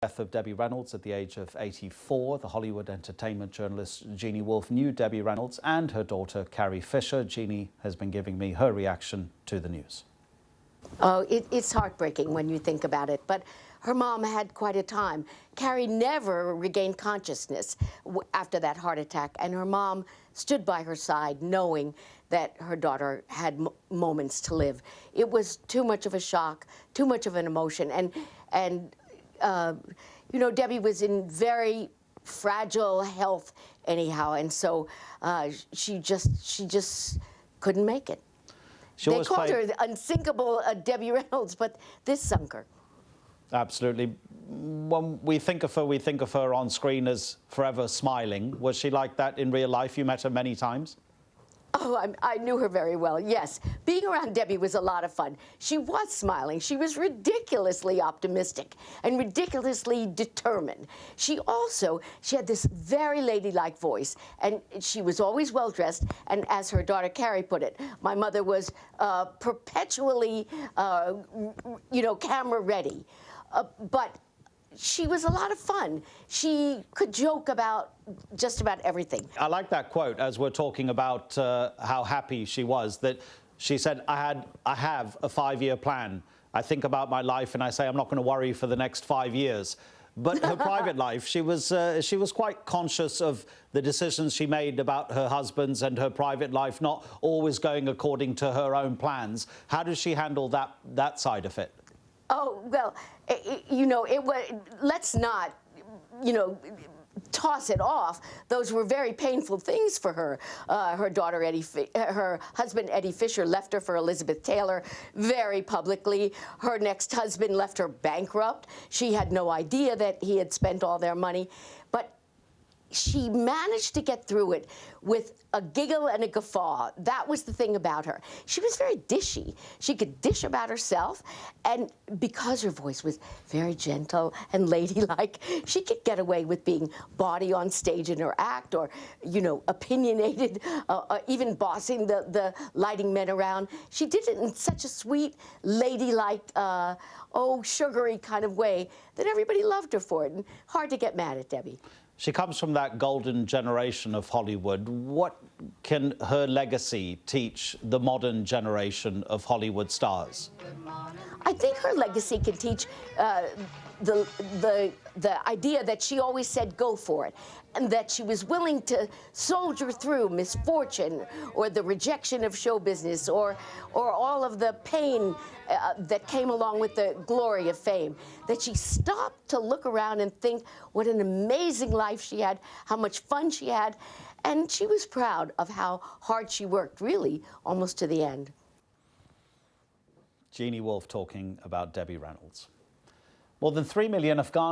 death of Debbie Reynolds at the age of 84. The Hollywood entertainment journalist Jeanne Wolfe knew Debbie Reynolds and her daughter Carrie Fisher. Jeanne has been giving me her reaction to the news. Oh, it's heartbreaking when you think about it, but her mom had quite a time. Carrie never regained consciousness after that heart attack, and her mom stood by her side knowing that her daughter had moments to live. It was too much of a shock, too much of an emotion, and you know, Debbie was in very fragile health anyhow, and so she just couldn't make it. They called her the unsinkable Debbie Reynolds, but this sunk her. Absolutely. When we think of her on screen as forever smiling. Was she like that in real life? You met her many times? Oh, I knew her very well, yes. Being around Debbie was a lot of fun. She was smiling. She was ridiculously optimistic and ridiculously determined. She had this very ladylike voice, and she was always well-dressed, and as her daughter Carrie put it, my mother was perpetually, you know, camera ready. But she was a lot of fun. She could joke about just about everything. I like that quote as we're talking about how happy she was, that she said, I have a 5-year plan. I think about my life and I say I'm not going to worry for the next 5 years. But her private life, she was quite conscious of the decisions she made about her husband's and her private life not always going according to her own plans. How does she handle that side of it? Oh, well, you know, let's not, you know, toss it off. Those were very painful things for her. Her daughter, her husband, Eddie Fisher, left her for Elizabeth Taylor very publicly. Her next husband left her bankrupt. She had no idea that he had spent all their money. But she managed to get through it with a giggle and a guffaw. That was the thing about her. She was very dishy. She could dish about herself, and because her voice was very gentle and ladylike, she could get away with being bawdy on stage in her act, or, you know, opinionated, even bossing the lighting men around. She did it in such a sweet, ladylike, oh, sugary kind of way that everybody loved her for it, and hard to get mad at Debbie. She comes from that golden generation of Hollywood. What can her legacy teach the modern generation of Hollywood stars? I think her legacy can teach the idea that she always said go for it, and that she was willing to soldier through misfortune or the rejection of show business or all of the pain that came along with the glory of fame, that she stopped to look around and think what an amazing life she had, how much fun she had, and she was proud of how hard she worked, really, almost to the end. Jeanne Wolfe talking about Debbie Reynolds. More than 3 million Afghan